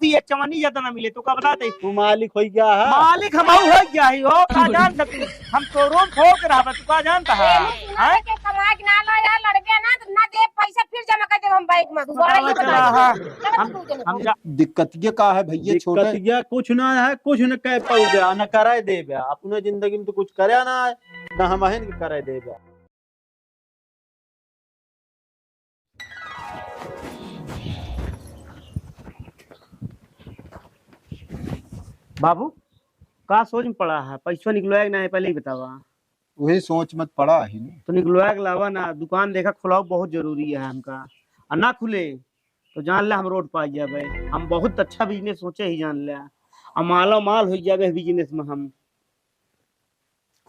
एक चवन्नी ज्यादा ना मिले तो का बताते तू मालिक हो गया है। मालिक हम हो गया ही हो का जान सकती हम शोरूम खोल के रहा तू का जानता है सुना के कमा के ना लो यार लड़के ना दे पैसा फिर जमा कर दे हम बैंक में दोबारा ये बता दिक्कत ये का है भैया छोटे ये कुछ ना है कुछ न कह पाऊ गया न कराए दे बे अपने जिंदगी में तो कुछ करे ना है ना हम अहन के कराए दे बे। बाबू का सोच में पड़ा है पैसा निकलवाएगा ना है पहले ही बतावा वही सोच मत पड़ा ही नहीं तो निकलवाए के अलावा ना दुकान देखा खुलाओ बहुत जरूरी है हमका और ना खुले तो जान ले हम रोड पा जाए हम बहुत अच्छा बिजनेस सोचे ही जान ले और मालो माल हो जाए बिजनेस में हम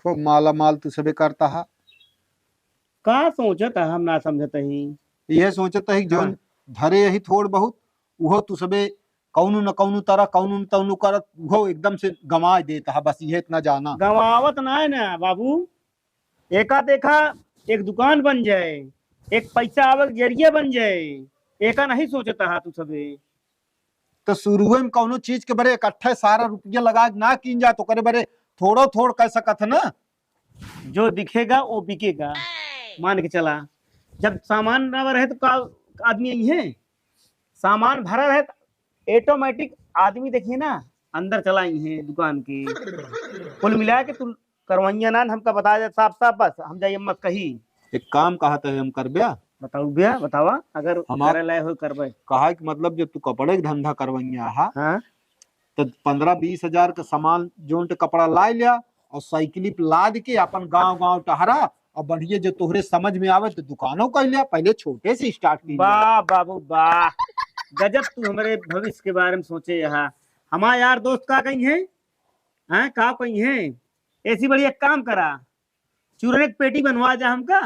खूब माला माल तू सबे करता है का सोचता हम ना समझता ही यह सोचता है जो धरे यही थोड़ बहुत वो तू सबे कौनु न कौनु तरह कौनु न तौनु करत वो एकदम से गंवा देता है बस ये इतना जाना गंवावत ना है ना बाबू एका देखा एक दुकान बन जाए एक पैसा आवक जरिया बन जाए एका नहीं सोचता है तू सबे तो शुरू में कौनो चीज के बड़े इकट्ठे सारा रुपया लगा ना कीन जा तो करे बड़े थोड़ो थोड़ कह सकत ना जो दिखेगा वो बिकेगा मान के चला जब सामान ना रहे तो का आदमी यही है सामान भरा रहे तो ऑटोमेटिक आदमी देखिए ना अंदर चला ही है दुकान की कुल मिला के तू करवैया ना हमका बता दे साफ साफ बस हम जाइए मत कही एक काम कहता है हम कर ब्या बताऊ भैया बतावा अगर हमारे लाए हो करबे कहा कि मतलब जब तू कपड़े के धंधा करवैया हा हाँ? तो 15-20 हजार का सामान जोन के कपड़ा ला लिया और साइकिल पे लाद के अपन गांव गांव टहरा और बढ़िया जो तोहरे समझ में आवे तो दुकानों कर लिया पहले छोटे से स्टार्ट की वाह बाबू वाह गजब तू हमारे भविष्य के बारे में सोचे यहाँ हमारा यार दोस्त का कहीं है हैं का कहीं है ऐसी बड़ी एक काम करा चूरन एक पेटी बनवा जा हमका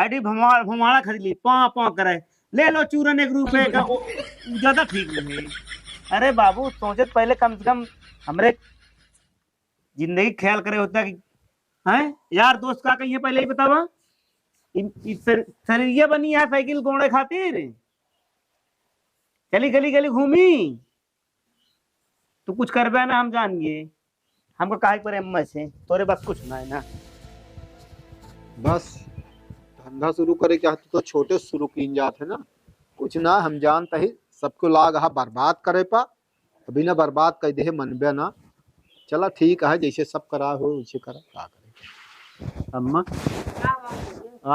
अरे भमाड़ा खरीद ली पा करे ले लो चूरन ₹1 का ज्यादा ठीक नहीं अरे बाबू सोचे पहले कम से कम हमरे जिंदगी ख्याल करे होता कि हैं यार दोस्त का कहीं है पहले ही बतावा शरीर बनी है साइकिल घोड़े खातिर चली गली गली घूमी तू कुछ करबे ना हम जानिए हमको काहे पर एम्मा से तोरे बस कुछ ना है ना बस धंधा शुरू करे क्या तो छोटे शुरू कीन जाते ना कुछ ना हम जानता ही सबको लाग हा बर्बाद करे पा अभी ना बर्बाद कर दे मनबे ना चला ठीक है जैसे सब करा हो वैसे करा क्या करे अम्मा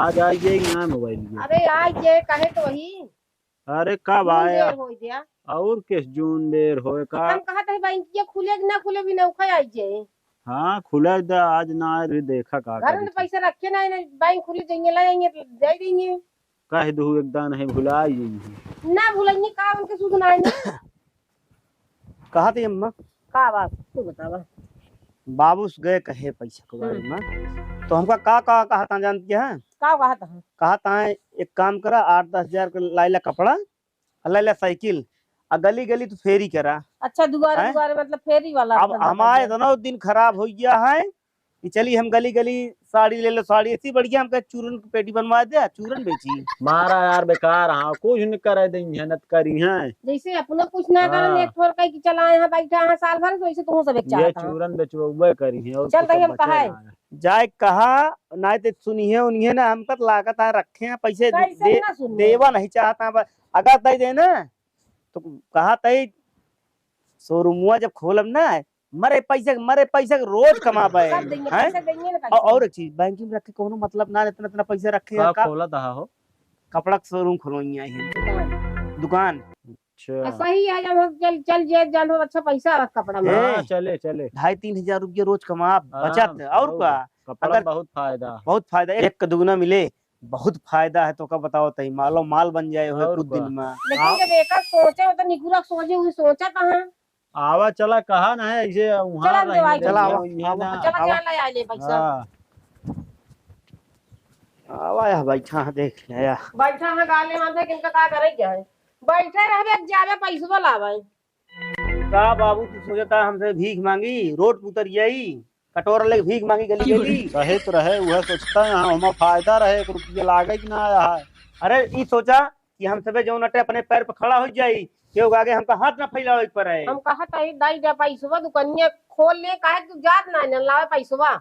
आ जाइए ना मोबाइल अरे आज ये कहे तो वही अरे कब आया हो गया और किस जून देर होए का हम कहा था बैंक ये खुले कि ना खुले भी नौखा आई जे हाँ खुला दा आज ना रे देखा का घर में पैसा रखे ना बैंक खुली देंगे लाएंगे दे देंगे कह दो एकदम नहीं भुला ना भूलेंगे का उनके सुध ना आएंगे कहा थी अम्मा का बात तू बतावा बाबू गए कहे पैसा के बारे में तो हमका का कहा था जानती है का कहा था एक काम करा 8-10 हजार का लाइला कपड़ा लाइला साइकिल और गली गली तो फेरी करा अच्छा दुबारा मतलब फेरी वाला अब हमारे दोनों दिन खराब हो गया है कि चली हम गली गली साड़ी ले लो साड़ी ऐसी बढ़िया हमका चूरन की पेटी बनवा दे चूरन बेची मारा यार बेकार हाँ कुछ न करे दे मेहनत करी है जैसे अपना कुछ ना करन एक थोड़ कहीं चला यहाँ बैठा यहाँ साल भर वैसे तू सब एक चाहता ये चूरन बेचबे करी है और चल हम कहा है जाए कहा ना तो सुनिए उन्हें ना हम पर लागत आ रखे हैं पैसे देवा नहीं चाहता अगर तय दे ना तो कहा तय शोरूम जब खोलब ना मरे पैसा रोज कमा पाए और एक चीज बैंक में रखे कोनो मतलब ना इतना इतना पैसा रखे खोला था हो कपड़ा शोरूम खोलवाई है दुकान अच्छा सही है जब चल जे जान अच्छा पैसा रख कपड़ा में चले 2,500-3 हजार रुपया रोज कमा बचत और का अगर बहुत फायदा एक दुगना मिले बहुत फायदा है तो का बताओ तही मालो माल बन जाए हो कुछ दिन में लेकिन जब एक सोचे तो निकुरा सोचे हुई सोचा कहां आवा चला कहा ना है इसे वहां चला चला ले पैसा आवा या बैठा देख लिया बैठा है गाले माथे किनका का करे क्या है बैठे रहबे जावे पैसा लावे का बाबू तू सोचता हमसे भीख मांगी रोड उतर जाई कटोरा लेके भीख मांगी गली गली कहे तो रहे वह सोचता है हमें फायदा रहे 1 रुपया लागे कि ना आया है अरे ई सोचा कि हम सबे जो नटे अपने पैर पे खड़ा हो जाई क्यों आगे हमका हाथ ना फैलावे पर है। हम कहत है दाई दे पैसवा दुकानिया खोल ले काहे तू जात ना लावे पैसवा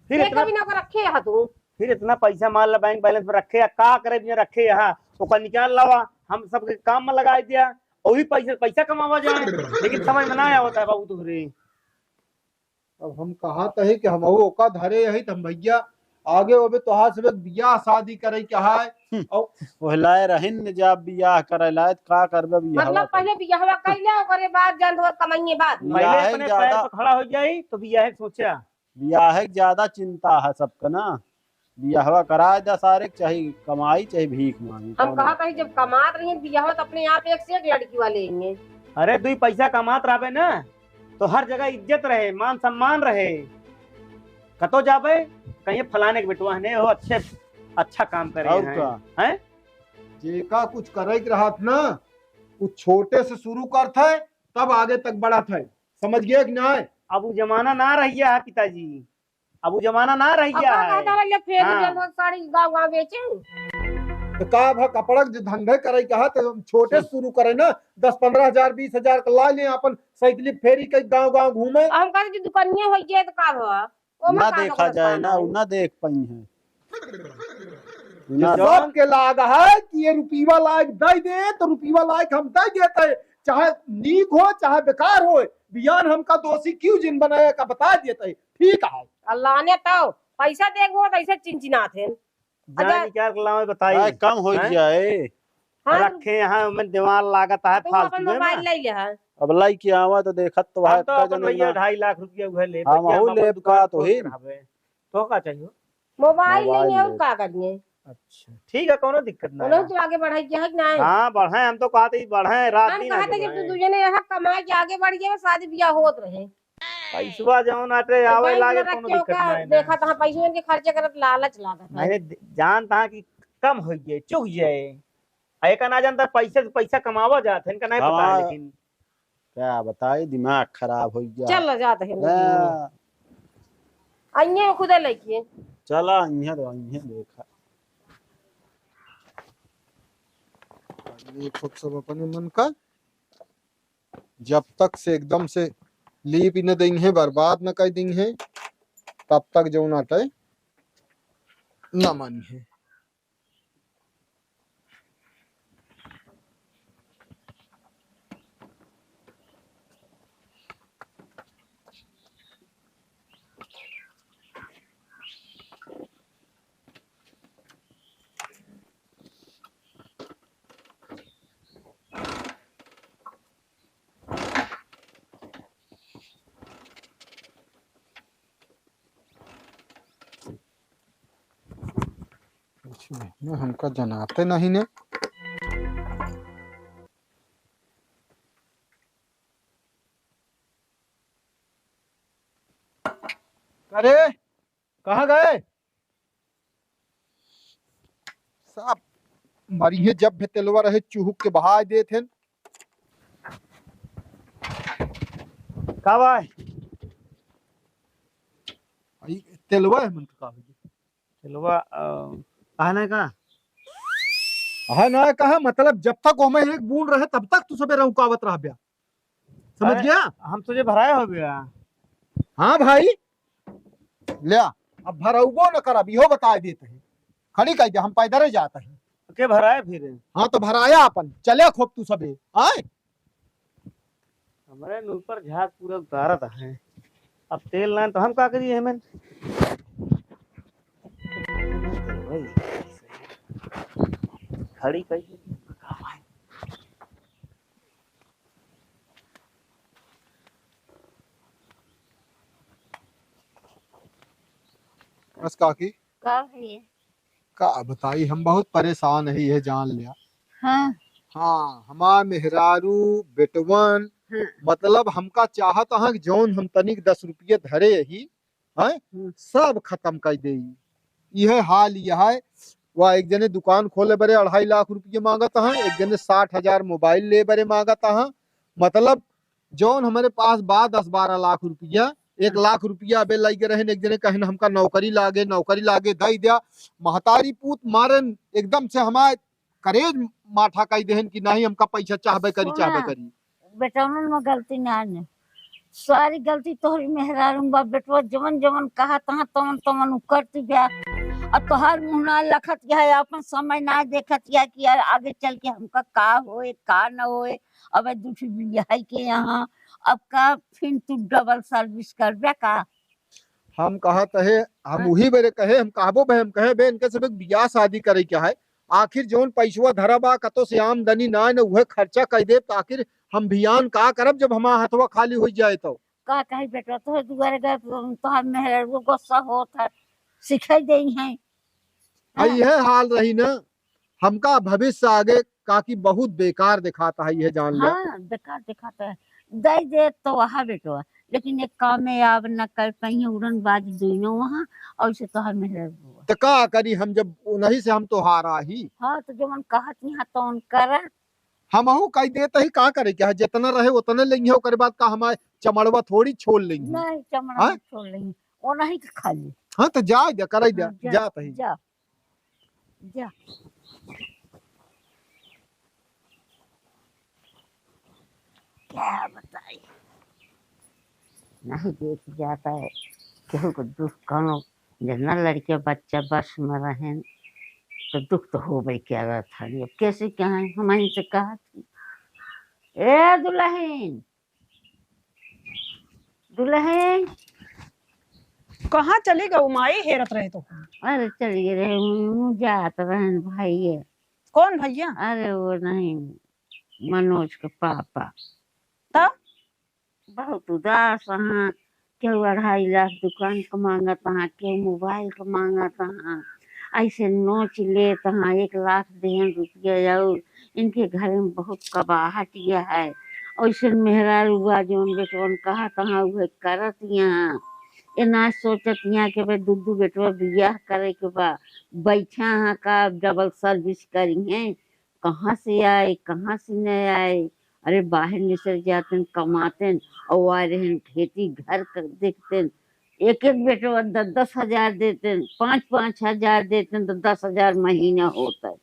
फिर ये इतना कभी ना कर रखे है तू फिर इतना पैसा मान ला बैंक बैलेंस में रखे या का करे बिना रखे यहाँ ओका निकाल लावा हम सबके काम में लगा दिया और भी पैसा पैसा कमावा जाए लेकिन समझ में ना आया होता है बाबू तुहरे। अब हम कहा तहे कि हम ओका धरे यही तो हम भैया आगे ओबे तोहार से बियाह शादी करे क्या है और ओहलाए रहिन जब बियाह करे लाए का करबे बियाह मतलब पहले बियाहवा कर ले ओकरे बाद जन हो कमाइए बाद पहले बियाह अपने पैर ज्यादा पर खड़ा हो जाई तो भी यह सोचा बियाह के ज्यादा चिंता है सबका ना। बियाहवा कराए दा सारे चाहे कमाई चाहे भीख मांगी हम कहा कहीं जब कमात रही बियाहवा तो अपने आप एक से एक लड़की वाले लेंगे। अरे दुई पैसा कमात रहे ना तो हर जगह इज्जत रहे मान सम्मान रहे कतो जाबे कहीं फलाने के बेटुआ ने वो अच्छे अच्छा काम करे और हैं का हैं जेका कुछ करे के रहा ना कुछ छोटे से शुरू करते तब आगे तक बढ़ा था। समझ गए कि ना? अब वो जमाना ना रह गया है पिताजी अब वो जमाना ना रह अब गया का है। कहता वाले फिर हाँ। जन हो साड़ी गांव गांव बेचे तो का भा कपड़ा के धंधे करे कहा तो हम छोटे से शुरू करे ना 10-15 हजार 20 हजार का ला ले अपन साइकिल फेरी के गांव गांव घूमे। हम कहते जो दुकानिया हो जाए तो का हो ना देखा जाए ना ना देख पाई है ना सब के लाग है कि ये रुपीवा लायक दे दे तो रुपीवा लायक हम दे देते चाहे नीक हो चाहे बेकार हो बियान हमका दोषी क्यों जिन बनाया का बता देते ठीक है। अल्लाह ने तो पैसा देखो तो ऐसे चिंचिनात है। जान क्या लाओ आए बताइए कम हो हैं? जाए हाँ रखे यहाँ में दिमाग लागत है तुम अपन फालतू में मोबाइल ना। ले ले है अब लाई के आवा तो देखत तो है हम तो अपन भैया 2.5 लाख रुपया उहे ले हम भैया, अहू अपन लेब दुकान का तो खोल ही। के रहबे। तो का चाहिए मोबाइल मोबाइल लेंगे और ले। का करेंगे अच्छा ठीक है कोनो दिक्कत ना उन्हें है। तो आगे बढ़ाई क्या है कि नहीं हाँ बढ़े हम तो कहते ही बढ़े रात हम दिन कहा था आगे जब तू बढ़े। दूजे ने यहाँ कमा के आगे बढ़ गए शादी ब्याह होत रहे पैसवा जौन आटे आवे बैंक लागे में कोनो रखे दिक्कत का नहीं देखा था पैसों के खर्चे करत लालच लागत है मैंने जानता कि कम हो गए चुक जाए एक ना जानता पैसे से पैसा कमावा जाते इनका नहीं पता है हाँ। लेकिन क्या बताए दिमाग खराब हो गया चल जाते हैं हाँ, अन्य खुदे लेके चला इन्हें तो इन्हें देखा ये खुद सब अपने मन का जब तक से एकदम से लीप न देंगे है बर्बाद न कर देंगे है तब तक जो नाटे न मानी है। हमका जनाते नहीं ने अरे कहाँ गए साहब मरिए जब भी तेलवा रहे चूहुक के बहा दे थे का भाई तेलवा है मन का चलो कहने का है ना कहा मतलब जब तक हमें एक बूंद रहे तब तक तू सबे रुकावत रह गया समझ अरे, गया। हम तुझे भराया हो गया हाँ भाई ले आ, अब भरऊबो न कर अब इहो बता देते हैं खड़ी कह दे हम पैदल जाते हैं के भराए फिर हाँ तो भराया अपन चले खूब तू सबे आए हमारे ऊपर झाग पूरा उतारत है अब तेल ना तो हम का करिए हमें खड़ी कही बस काकी का है का बताई हम बहुत परेशान है ये जान लिया। हाँ हाँ हमार मेहरारू बेटवन मतलब हमका चाहत है कि जौन हम तनिक 10 रुपये धरे ही हैं सब खत्म कर दे यह हाल यह है। वह एक जने दुकान खोले बरे 2.5 लाख रुपये मांगत है एक जने 60,000 मोबाइल ले बरे मांगत है मतलब जौन हमारे पास बा 10-12 लाख रुपया 1 लाख रुपया अबे लगे रहे एक जने कहन हमका नौकरी लागे दई दिया महतारी पूत मारन एकदम से हमारे करेज माठा कही देहन कि नहीं हमका पैसा चाहबे करी सुना। चाहबे करी। बेटौनन में गलती ना ने सारी गलती तोहरी मेहरारू बा बेटवा जवन जवन कहा तहाँ तवन तवन उ करती बा और तोहार मुँह ना लखत है अपन समय ना देखत या कि यार आगे चल के हमका का होए का न होए। अब दूसरी बियाह के यहाँ अब का फिर तू डबल सर्विस करबे का। हम कहत है हम वही बेरे कहे हम कहबो बे हम कहे बे इनके सब बियाह शादी करे क्या है आखिर जोन पैसवा धरा बा कतो से आमदनी ना न उहे खर्चा कह दे तो आखिर हम भियान का करब जब हमारा हथवा खाली हो जाए तो। का कही बेटा तो दुआरे गए तोहार मेहरारू गुस्सा होत है सिखाई दई है। यह हाल रही ना हमका भविष्य आगे काकी बहुत बेकार दिखाता है यह जान ले। हाँ बेकार दिखाता है दे दे तो वहाँ बेटवा लेकिन एक काम में आप न कर पाई उड़न बाज दोनों वहाँ और से तोहार मेहरारू। तो का करी हम जब नहीं से हम तो हारा ही। हाँ तो जब कहत यहाँ तो कर हमहू कह देते ही का करे क्या जितना रहे उतने लेंगे ओकर बाद का हमारे चमड़वा थोड़ी छोड़ लेंगे। नहीं चमड़ा छोड़ लेंगे वो नहीं खा ली। हाँ तो जा दे कर दे जा तही जा जा क्या बताई नहीं देख जाता है केहू को दुख कौनो जितना लड़के बच्चा बस में रहे तो दुख तो हो गई क्या था अब कैसे क्या है हमारी से कहा थी ए दुल्हन दुल्हन कहाँ चली गऊ माई हेरत रहे तो। अरे चलिए रहे जात रहन भाई है। कौन भैया? अरे वो नहीं मनोज के पापा तब बहुत उदास हाँ केहू 2.5 लाख दुकान का मांगत हाँ केहू मोबाइल का मांगत हाँ ऐसे नोच ले हाँ 1 लाख देन रुपया और इनके घर में बहुत कबाहट यह है ऐसे मेहरारू हुआ जो बेटवन कहा तहाँ वह करत यहाँ ये ना सोचत यहाँ के भाई 2 बेटवा बियाह करे के बा बैठा हाँ का डबल सर्विस करी है कहाँ से आए कहाँ से न आए। अरे बाहर निकल जाते कमाते और आ रहे खेती घर कर देखते एक बेटवा 10 हजार देते 5 हजार देते तो 10,000 महीना होता है।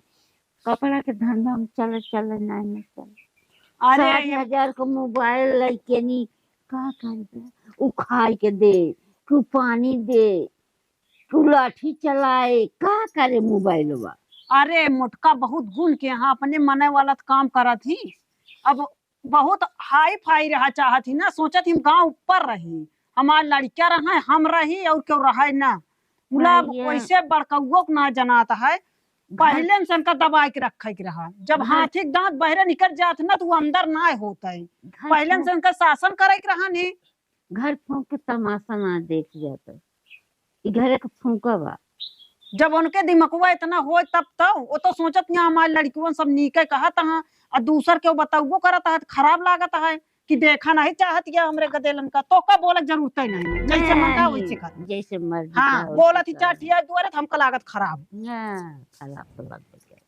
कपड़ा के धंधा में चले चले नहीं चले। अरे 60,000 का मोबाइल लेके नहीं का कर उ खाए के दे तू पानी दे तू लाठी चलाए का करे मोबाइल बा। अरे मोटका बहुत गुण के यहाँ अपने मने वाला काम करा थी अब बहुत हाई फाई रहा चाहत ही ना सोचत हम गांव ऊपर रही हमार लड़किया रहा हम रही और क्यों रहा ना मुला वैसे बड़कौओ ना जनाता है पहले में का दबा के रखा के रहा जब हाथी दांत बहरे निकल जात ना तो वो अंदर ना होता है पहले में का शासन करे के रहा ने घर फूंक के तमाशा ना देख जाता घर के फूंका बा जब उनके दिमकवा इतना हो तब तो वो तो सोचत यहाँ हमारे लड़कियों सब नीके कहा था और दूसर के बताओ करता है खराब लागत है कि देखा नहीं चाहत या हमरे गदेलन का तो का बोलत जरूरत ही नहीं जैसे मन का वैसे कर जैसे मर्जी हाँ बोलत ही चाटिया दुआरे हमका लागत खराब खराब तो लग गया।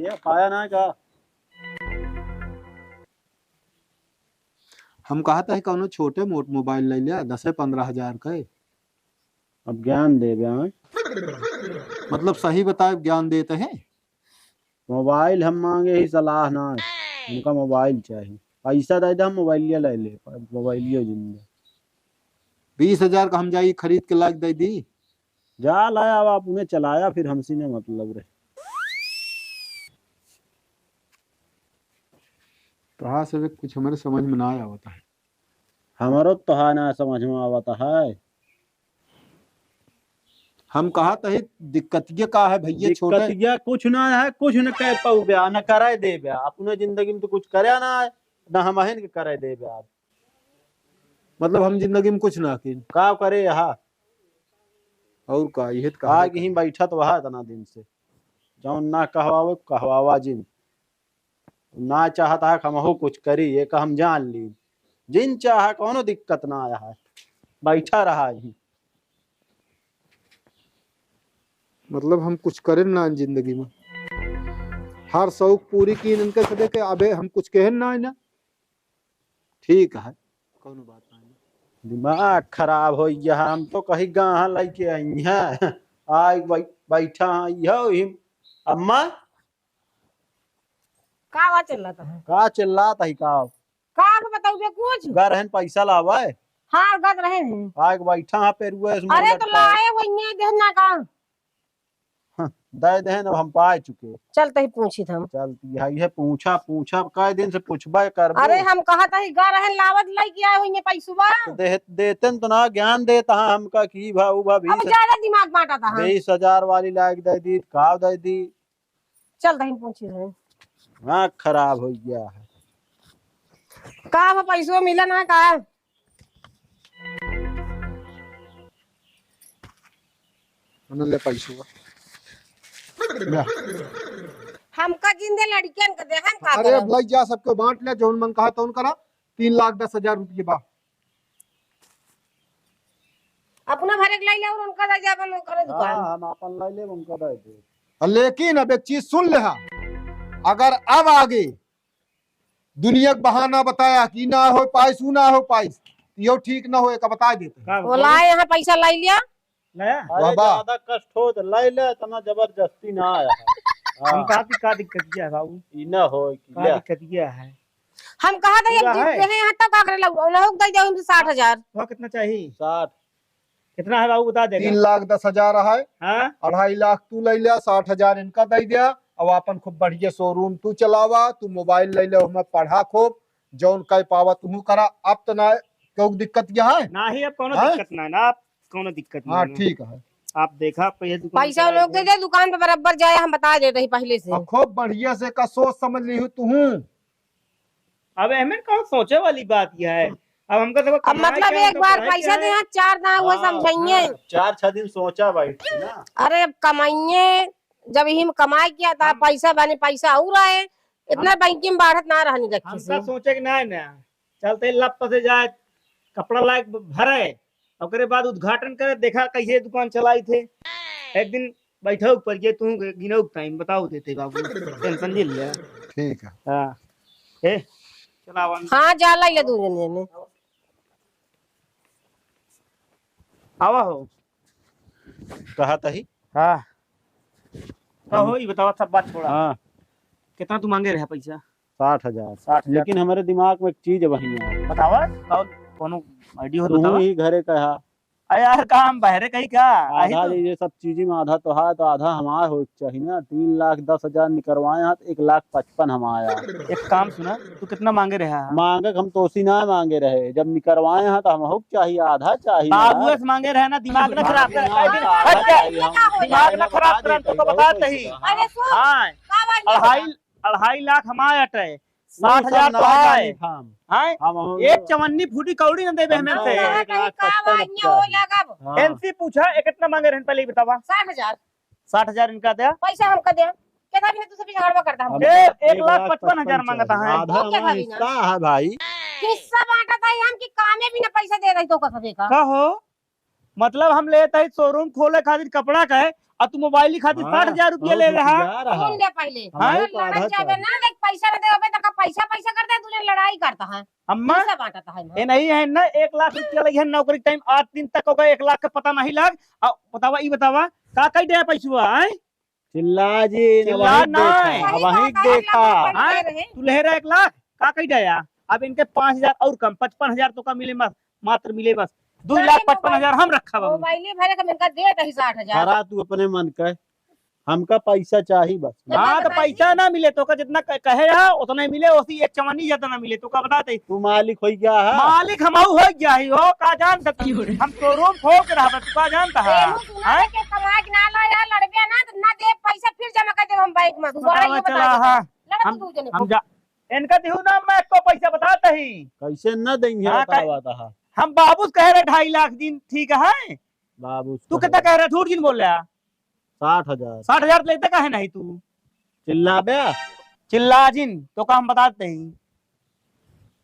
ये पाया ना का हम कहता है कौनो छोटे मोट मोबाइल ले लिया 10-15 हजार का। अब ज्ञान दे दिया मतलब सही बताए ज्ञान देते हैं। मोबाइल हम मांगे ही सलाह ना हमका मोबाइल चाहिए पैसा दे दे हम मोबाइल ले ले मोबाइल जिंदा 20,000 का हम जाइए खरीद के लाख दे दी जा लाया अब आप उन्हें चलाया फिर हमसे ने मतलब रहे तो से कुछ हमारे समझ में ना आया होता है। हमारो तो हा ना समझ में आवता है। हम कहा तो दिक्कत ये का है भैया छोटे दिक्कत कुछ ना है कुछ न कह पाऊ ब्याह न कराए दे ब्याह अपने जिंदगी में तो कुछ करे ना है ना हम अहन के कराए दे ब्याह मतलब हम जिंदगी में कुछ ना किन का करे यहाँ और का यह का आगे ही बैठा तो वहा इतना दिन से जौन ना कहवावा जिन ना चाहता है हम कुछ करी ये का हम जान ली जिन चाह कोनो दिक्कत ना आया है बैठा रहा ही मतलब हम कुछ करें ना जिंदगी में हर शौक पूरी की इनके सदे के अबे हम कुछ कहें ना ठीक है कौन बात नहीं। दिमाग खराब हो गया। हम तो कहीं गाँव लेके आई हैं, आए बैठा हिम। अम्मा का बात चल रहा है? का चिल्ला तही का का बताऊ बे कुछ? रहन पैसा लावा है, हाँ गद रहे हैं। आग बैठा हाँ पे रुए अरे तो लाए वही देना का दे देन। अब हम पाए चुके। चलते ही पूछी हम। चलती है ये पूछा पूछा कई दिन से पूछबा कर। अरे हम कहा था गा रहे लावत लेके आए वही पैसुबा। देते तो ना ज्ञान देता हमका की भाऊ भाभी अब ज्यादा दिमाग बांटा था हम। 20,000 वाली लायक दे दी का दे दी। चल ही पूछी रहे हाँ खराब हो गया है। का पैसो मिला ना का? ले पैसा हमका जिंदे लड़कियन के दे हम का अरे करब? भाई जा सबको बांट ले जो मन कहा तो करा। 3,10,000 रुपये बा। अपना भरे के लाइले और उनका दे जाबन करे दुकान। हाँ, हम अपन ले ले उनका दे दे। लेकिन अब एक चीज सुन ले, अगर अब आगे दुनिया के बहाना बताया कि ना हो पाइस ना हो पाइस, यो ठीक ना हो का बता देते। वो लाए यहाँ पैसा लाई लिया। लाया अरे ज्यादा कष्ट हो तो ले ले, तना जबरदस्ती ना आया है। हम का दिक्कत किया है बाबू? ई ना हो कि का ले। दिक्कत किया है? हम कहा था पूरा एक है? दिन यहाँ तक आकर लोग दे जाओ 60,000। तो कितना चाहिए? 60 कितना है बाबू बता देगा। 3,10,000 है। हाँ 2.5 लाख तू ले लिया, 60,000 इनका दे दिया। अब अपन खूब बढ़िया शोरूम तू चलावा, तू मोबाइल ले ले, हमें पढ़ा खूब जौन कह पावा तू करा। अब तो ना क्यों दिक्कत क्या है ना ही अब कोनो हाँ? दिक्कत ना ना आप कोनो दिक्कत हाँ नहीं। ठीक है। आप देखा दुकान पैसा लोग दे दे दुकान पे बराबर जाए हम बता देते ही पहले से। अब खूब बढ़िया से का सोच समझ ली हूँ तू। अब अहमद कौन सोचे वाली बात यह है। अब हमको तो अब मतलब एक बार पैसा दे चार ना हुआ समझाइए। 4-6 दिन सोचा बैठ ना। अरे अब कमाइए, जब ही कमाई किया था पैसा बने पैसा और आए। इतना बैंकिंग में बढ़त ना रहनी रखी हमका से। सोचे कि ना ना चलते लप से जाए कपड़ा लायक भरे, ओकरे बाद उद्घाटन करे, देखा कैसे दुकान चलाई थे। एक दिन बैठो ऊपर ये तू गिनो टाइम बताओ देते बाबू, टेंशन ले लिया। ठीक है। हाँ ए चला हाँ जा ला दू जने ने। आवा हो। कहा तही। हाँ हो ये बताओ सब बात छोड़ा। हाँ कितना तू मांगे रहे पैसा? 60,000। 60,000। लेकिन हमारे दिमाग में एक चीज वही है। बतावा कोनो आइडिया हो तू बतावा। ही घरे कहा अरे यार काम बहरे कहीं का आही आधा तो। ये सब चीजें में आधा तो है, तो आधा हमारा हो चाहिए ना। 3,10,000 निकलवाए हैं तो 1,55,000 हमारा। एक काम सुना, तू कितना मांगे रहा? मांगे हम तो उसी ना मांगे रहे, जब निकलवाए हैं तो हम हो चाहिए, आधा चाहिए बाबू यार। से मांगे रहे ना, दिमाग न खराब कर। आधा चाहिए हम। दिमाग न खराब कर, तो बताते ही। अरे सुन हाँ का बात 2.5 लाख हमारे अटे, 60,000 तो है। हाँ हम एक चवन्नी फूटी कौड़ी न देवे हमें से। कहीं का वाइया हो लगा। एनसी पूछा एक कितना मांगे रहे पहले ही बतावा। 60,000 60,000 इनका दिया। पैसा हमका दे क्या भी तुझसे भी झगड़ा करता हम। 1,55,000 मांगता है। आधा हमारा हिस्सा है भाई। किस्सा बांटा था हम कि कामे भी ना पैसा दे रही तो कसबे का। कहो मतलब हम लेते ही शोरूम खोले खातिर कपड़ा का है, और तू मोबाइल ही खातिर 60,000 रुपया ले रहा। सुन ले पहले हमारे को लड़ाई आधा जावे ना देख पैसा ना देवे तो पैसा पैसा करता है तुझे लड़ाई करता है। अम्मा पैसा बांटा था हम। ये नहीं है ना 1 लाख रुपया लगी है नौकरी टाइम 8 दिन तक हो गए, 1 लाख का पता नहीं लग। बतावा ई बतावा का कई दे पैसा है? चिल्ला जी ने चिल्ला वहीं नहीं। देखा, वहीं देखा। हाँ? तू ले रहा 1 लाख का कई दया। अब इनके 5,000 और कम 55,000 तो का मिले मात्र मिले बस। 2,55,000 हम रखा बाबू। मोबाइल भरे का इनका दे दही 60,000। हरा तू अपने मन का, हमका पैसा चाहिए बस। हाँ तो पैसा ना मिले तो का जितना कहे रहा उतना ही मिले, उसी एक चवन्नी ज्यादा ना मिले तो का बताते। तू मालिक हो गया है। मालिक हम हो गया ही हो का जानता हम शोरूम ठोक रहा तू का जानता है। एहू सुना है कि कमा के ना ला यार लड़बे ना तो ना दे पैसा फिर जमा कर दे हम बैंक में। दोबारा ये चला बता हाँ लड़ा हम तू जने हम जा इनका दिहू ना मैं को पैसा बताता ही। कैसे न देंगे हाँ, बतावा था। हम बाबू कह रहे 2.5 लाख दिन ठीक है। बाबू तू कितना कह रहा झूठ जिन बोल रहा? 60,000। 60,000 लेते का है नहीं तू चिल्ला बे। चिल्ला जिन तो का हम बताते ही।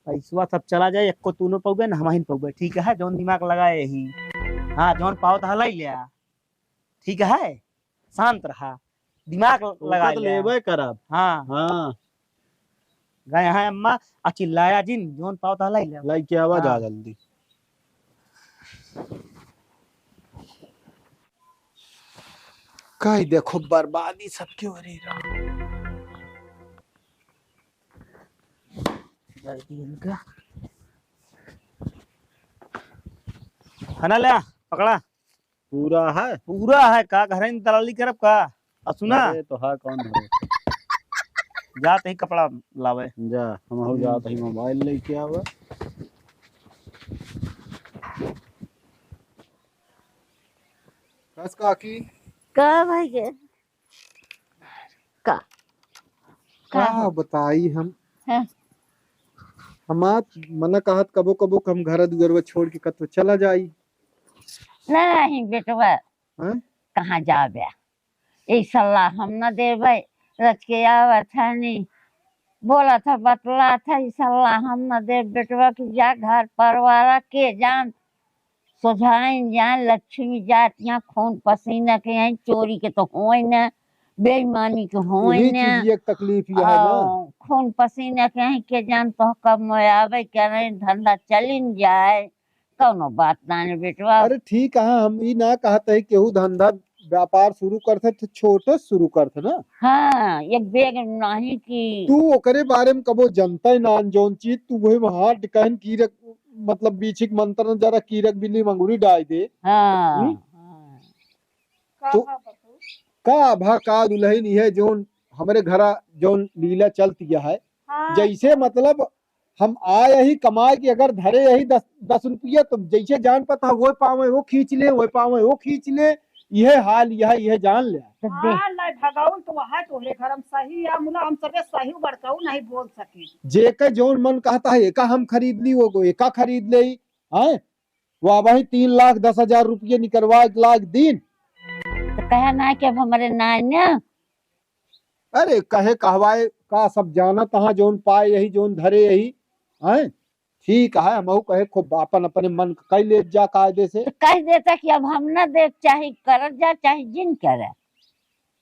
पैसा सब चला जाए, एक को तू न पौगे न हम ही पौगे, ठीक है। जौन दिमाग लगाए ही हाँ जौन पाओ तो हलाई लिया, ठीक है। शांत रहा, दिमाग लगा तो लेबे करब। हाँ हाँ गए हैं अम्मा आ चिल्लाया जिन जोन पाओ ता लाई ले लाई के आवाज हाँ। आ जल्दी। कहीं देखो बर्बादी सबके हो रही रहा। इनका खाना ले पकड़ा पूरा है। पूरा है का घर इन दलाली करब का आ सुना अरे तो है कौन है? जाते ही कपड़ा लावे जा हम हो जात ही मोबाइल लेके आवे। बस काकी का भाई के का का बताई हम हैं? हमार मना कहत कबो कबो हम घर दुगरवा छोड़ के कतो चला जाई। नहीं बेटवा हैं? कहाँ जाबे ये सलाह हम न देवे रच के आवत है नहीं बोला था बतला था ये सलाह हम न दे बेटवा की जा घर परवारा के जान सोझाइन जान लक्ष्मी जात यहाँ खून पसीना के यहाँ चोरी के तो होए न बेईमानी के होए यही न चीज एक तकलीफ यह है ना। खून पसीना के यहाँ के जान तो कब में आवे क्या नहीं धंधा चलिन जाए कौनो बात ना ने बेटवा अरे ठीक है हम ई ना कहते है केहू धंधा व्यापार शुरू करते तो छोटे शुरू करते ना। हाँ एक बेग नहीं की तू ओकरे बारे में कबो जनता ही ना जोन चीज तू वही वहां कहन कीरक मतलब बीचिक मंत्र जरा कीरक बिल्ली मंगूरी डाल दे। हाँ हम्म? का तो- हा बतू? का भा का दुल्हन है जोन हमारे घरा जोन लीला चलती है हाँ, जैसे मतलब हम आए ही कमाए कि अगर धरे यही 10 रुपया तो जैसे जान पता वो पावे वो खींच ले वो पावे वो खींच ले यह हाल यह जान ले। तो दे हाँ, लाई भगाउल तो वहाँ तोहरे घर हम सही या मुला हम सबे सही बड़काऊ नहीं बोल सके। जेके जोन मन कहता है एका हम खरीद ली वो एका खरीद ले हैं वो वही 3,10,000 रुपये निकलवा 1,00,000 दिन। तो कहे ना कि अब हमारे नान्या अरे कहे कहवाए का सब जाना तहाँ जोन पाए यही जोन धरे यही हैं ठीक है हम कहे खूब अपन अपने मन कई ले जा कायदे से। तो कह देता कि अब हम न देख चाहे कर जा चाहे जिन करे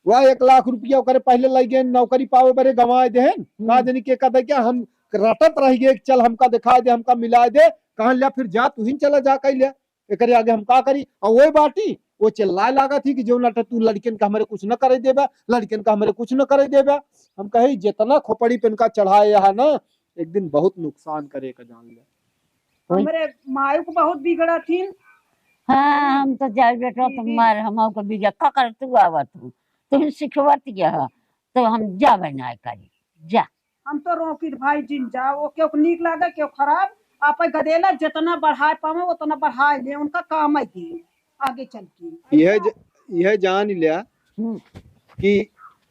वह 1,00,000 रुपया ओकरे पहले लग गए नौकरी पावे बरे गंवाए दे का जनी के कहते क्या हम रटत रह गए चल हमका दिखा दे हमका मिला दे कहा लिया फिर जा तू ही चला जा कह लिया एकरे आगे हम का करी और वही बाटी वो चिल्लाए लागा थी कि जो नट तू लड़किन का हमारे कुछ न करे देबा लड़किन का हमारे कुछ न करे देबा। हम कहे जितना खोपड़ी पे इनका चढ़ाए यहाँ ना एक दिन बहुत नुकसान करे का जान ले। हमारे मायू को बहुत बिगड़ा थी। हाँ हम तो जाए बेटो तुम्हार हम को बिजा का कर तू आवत हूँ तुम सिखवत गया तो हम जावे ना करी जा हम तो रोकी भाई जिन जा वो क्यों नीक लागे क्यों खराब आप गदेला जितना बढ़ाए पावे उतना बढ़ाए ले उनका काम है थी आगे चल के यह जान लिया हम्म। कि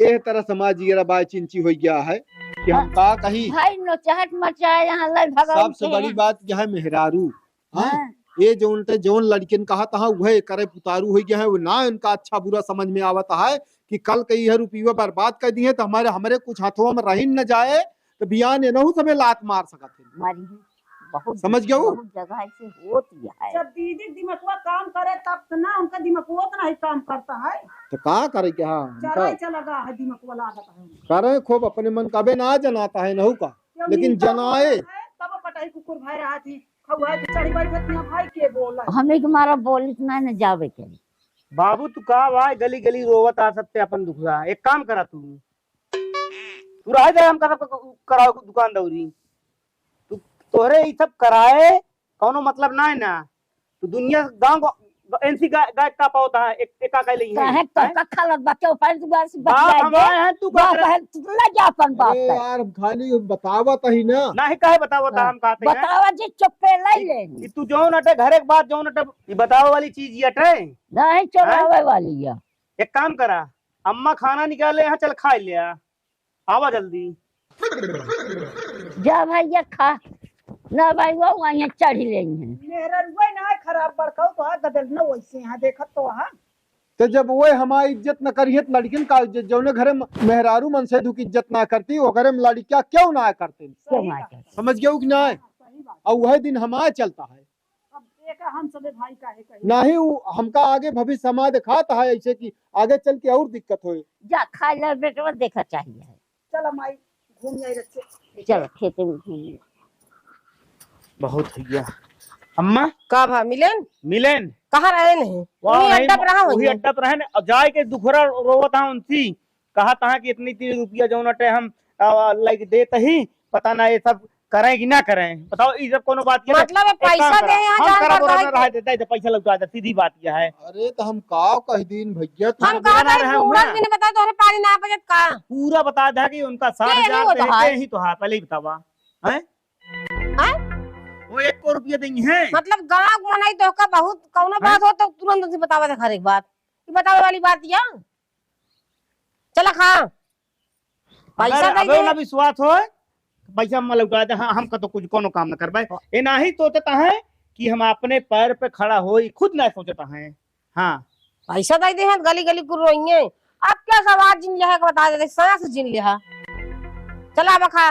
एह तरह समाज ये बाय चिंची हो गया है कि हम का कही भाई नोचाहट मचाए यहाँ लड़ भगाओ सबसे बड़ी बात यह है मेहरारू। हाँ? हाँ। ये जोन लड़किन कहा था वह करे पुतारू हो गया है वो ना उनका अच्छा बुरा समझ में आवता है कि कल कई है रुपया बर्बाद कर दिए तो हमारे कुछ हाथों में रही न जाए तो बियान ये नहु सबे लात मार सकते मारी है बहुत समझ गया वो? बहुत जगह से होती है जब दीदी दिमागवा काम करे तब तो ना उनका दिमागवा उतना ही काम करता है। तो का करे क्या चला ही चला गा है दिमागवा लागत है करे खूब अपने मन कबे ना जनाता है नहु का क्यों लेकिन नीचा जनाए बोला है, तब पटाई कुकुर भाई रहा थी खौआ के चढ़ी बैठत ना भाई के बोला हमें तुम्हारा बोली ना न जावे के बाबू तू का भाई गली गली रोवत आ सकते अपन दुखला एक काम करा तू रह जाए हम कराओ दुकान दौरी तू तोहरे ये सब कराए कौनो मतलब ना है ना तो दुनिया गांव एनसी गाय का पाता है एका कह लई कहे है तो का खालत बच्चे ऊपर दुआर से बाप बचाए दे हमारे हैं तू बाप का है तू ला जा अपन बाप अरे पे यार खाली बतावत ही ना नहीं कहे बताओ बता हम कहते हैं बतावा जी चुप्पे ले ले कि तू जौन अटे घरे के बाद जौन अटे ये बताओ वाली चीज ये अटे नहीं चलावे वाली है एक काम करा अम्मा खाना निकाले यहाँ चल खा लिया आवा जल्दी जा भैया खा ना भाई वो वहीं चढ़ लेंगे मेरा रुआ ना खराब बड़काऊ तो आ गदल न वैसे यहाँ देखत तो हाँ तो जब वो हमारी इज्जत न करिए तो लड़किन का इज्जत जौने घरे मेहरारू मन से दुख इज्जत ना करती वो घरे में लड़कियां क्यों ना करते क्यों ना कर समझ गए कि ना सही बात और वह दिन हमारा चलता है अब एक हम सबे भाई का है कहीं ना ही हमका आगे भविष्य समाज दिखाता है ऐसे कि आगे चल के और दिक्कत हो। जा खा ले बेटवा देखा चाहिए चल माई घूम आई रखे चल खेते में घूम। बहुत भैया अम्मा का भा मिलन मिलेन कहाँ रहे नहीं वहाँ वही अड्डा पर रहा वही वही अड्डा पर है और जाए के दुखरा रोवत हा उनसी कहा था कि इतनी इतनी रुपया जो नटे हम लाइक देते ही पता ना ये सब करें कि ना करें बताओ ये सब कोनो बात मतलब है पैसा दे यहाँ हम जान करा बोला करता रहा है देता है तो पैसा लगता है सीधी बात यह है अरे तो हम का कह दिन भैया तू हम बुरा कहा ना था रहे पूरा ना। दिन बता तो पानी ना बजत का पूरा बता था कि उनका 60,000 नहीं होता देते है। ही तो हाँ पहले ही बतावा हैं हैं? वो 1 को रुपया देंगे हैं मतलब गाँव मनाई तो का बहुत कौनो बात हो तो तुरंत से बतावा था हर एक बात ये बतावे वाली बात या चला खा पैसा अगर दे अबे ना दे विश्वास हो पैसा हम लौटा दे हाँ हम का तो कुछ कोनो काम ना कर पाए ये ना ही सोचता है कि हम अपने पैर पे खड़ा हो खुद ना सोचता है हाँ पैसा दे दे हैं गली गली कुर रोइए अब क्या सवाल जिन लिया है बता दे सांस जिन लिया चला अब खा